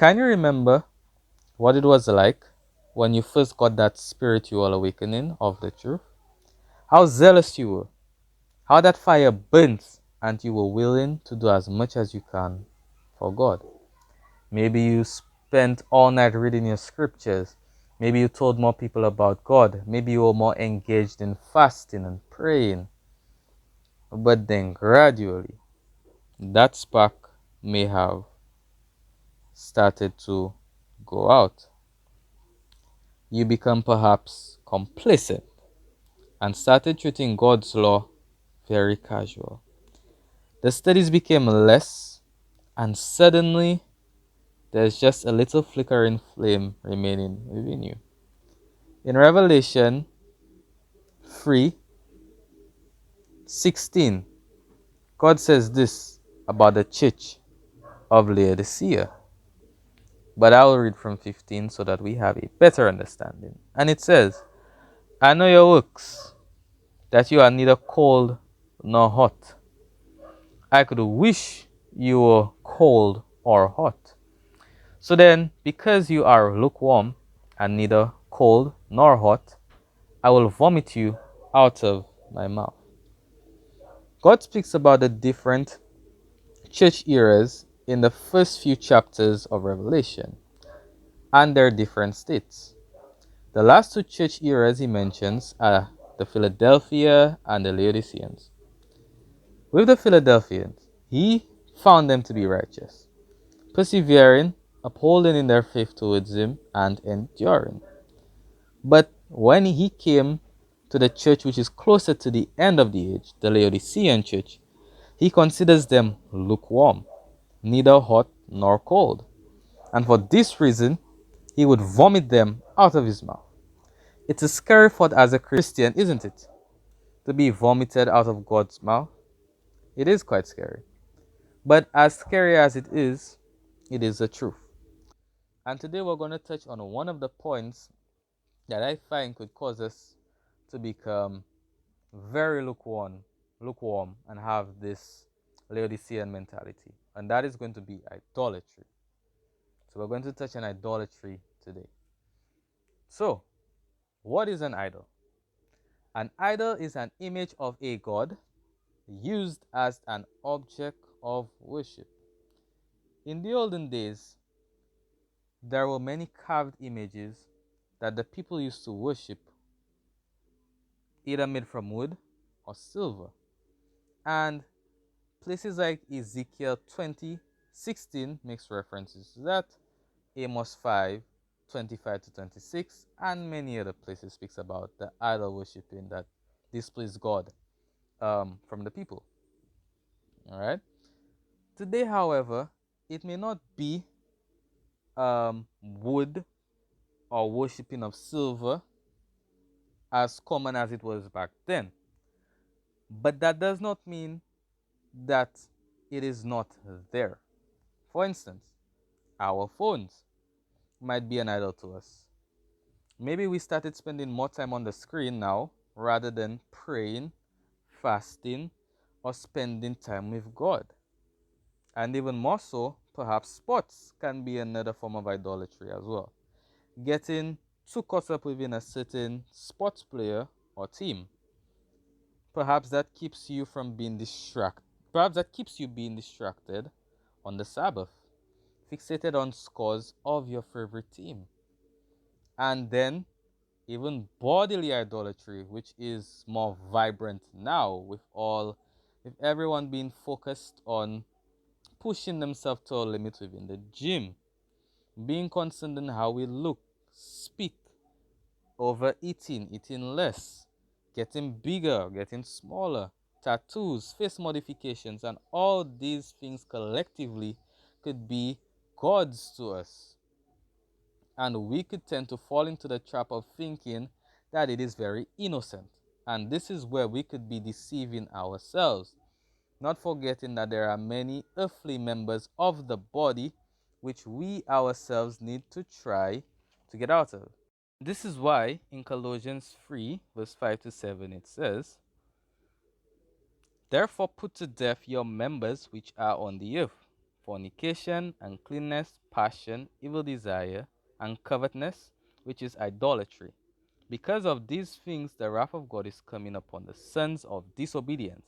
Can you remember what it was like when you first got that spiritual awakening of the truth? How zealous you were, how that fire burnt, and you were willing to do as much as you can for God. Maybe you spent all night reading your scriptures. Maybe you told more people about God. Maybe you were more engaged in fasting and praying. But then gradually, that spark may have started to go out. You become perhaps complacent and started treating God's law very casual. The studies became less, and suddenly there's just a little flickering flame remaining within you. In Revelation 3:16, God says this about the church of Laodicea. But I will read from 15 so that we have a better understanding. And it says, I know your works, that you are neither cold nor hot. I could wish you were cold or hot. So then, because you are lukewarm and neither cold nor hot, I will vomit you out of my mouth. God speaks about the different church eras in the first few chapters of Revelation and their different states. The last two church eras he mentions are the Philadelphia and the Laodiceans. With the Philadelphians, he found them to be righteous, persevering, upholding in their faith towards him, and enduring. But when he came to the church which is closer to the end of the age, the Laodicean church, he considers them lukewarm, neither hot nor cold. And for this reason, he would vomit them out of his mouth. It's a scary thought as a Christian, isn't it? To be vomited out of God's mouth. It is quite scary. But as scary as it is the truth. And today we're going to touch on one of the points that I find could cause us to become very lukewarm and have this Laodicean mentality. And that is going to be idolatry. So we're going to touch on idolatry today. So, what is an idol? An idol is an image of a god used as an object of worship. In the olden days, there were many carved images that the people used to worship, either made from wood or silver. And places like Ezekiel 20:16 makes references to that, Amos 5:25 to 26, and many other places speaks about the idol worshiping that displays God from the people. All right. Today, however, it may not be wood or worshipping of silver as common as it was back then. But that does not mean that it is not there. For instance, our phones might be an idol to us. Maybe we started spending more time on the screen now rather than praying, fasting, or spending time with God. And even more so, perhaps sports can be another form of idolatry as well. Getting too caught up within a certain sports player or team. Perhaps that keeps you from being distracted. Perhaps that keeps you being distracted on the Sabbath, fixated on scores of your favorite team. And then even bodily idolatry, which is more vibrant now with everyone being focused on pushing themselves to a limit within the gym, being concerned in how we look, speak, overeating, eating less, getting bigger, getting smaller, tattoos, face modifications, and all these things collectively could be gods to us. And we could tend to fall into the trap of thinking that it is very innocent. And this is where we could be deceiving ourselves, not forgetting that there are many earthly members of the body which we ourselves need to try to get out of. This is why in Colossians 3, verse 5 to 7, it says, therefore put to death your members which are on the earth, fornication, uncleanness, passion, evil desire, and covetousness, which is idolatry. Because of these things, the wrath of God is coming upon the sons of disobedience,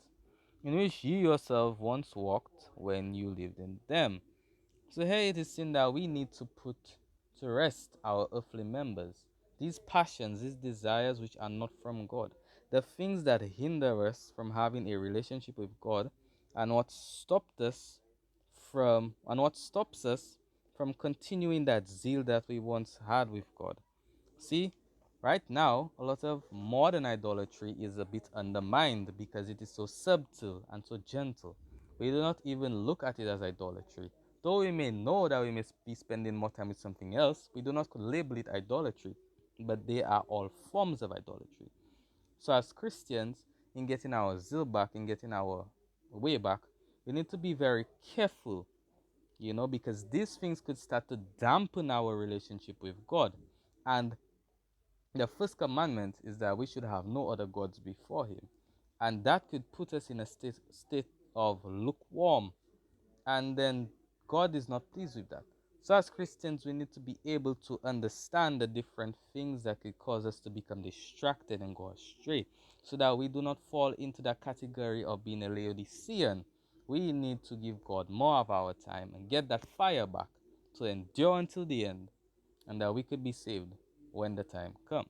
in which you yourself once walked when you lived in them. So here it is seen that we need to put to rest our earthly members, these passions, these desires which are not from God, the things that hinder us from having a relationship with God, and what stops us from continuing that zeal that we once had with God. See, right now, a lot of modern idolatry is a bit undermined because it is so subtle and so gentle. We do not even look at it as idolatry. Though we may know that we may be spending more time with something else, we do not label it idolatry, but they are all forms of idolatry. So, as Christians, in getting our zeal back, in getting our way back, we need to be very careful, because these things could start to dampen our relationship with God. And the first commandment is that we should have no other gods before him. And that could put us in a state of lukewarm. And then God is not pleased with that. So as Christians, we need to be able to understand the different things that could cause us to become distracted and go astray, so that we do not fall into that category of being a Laodicean. We need to give God more of our time and get that fire back to endure until the end, and that we could be saved when the time comes.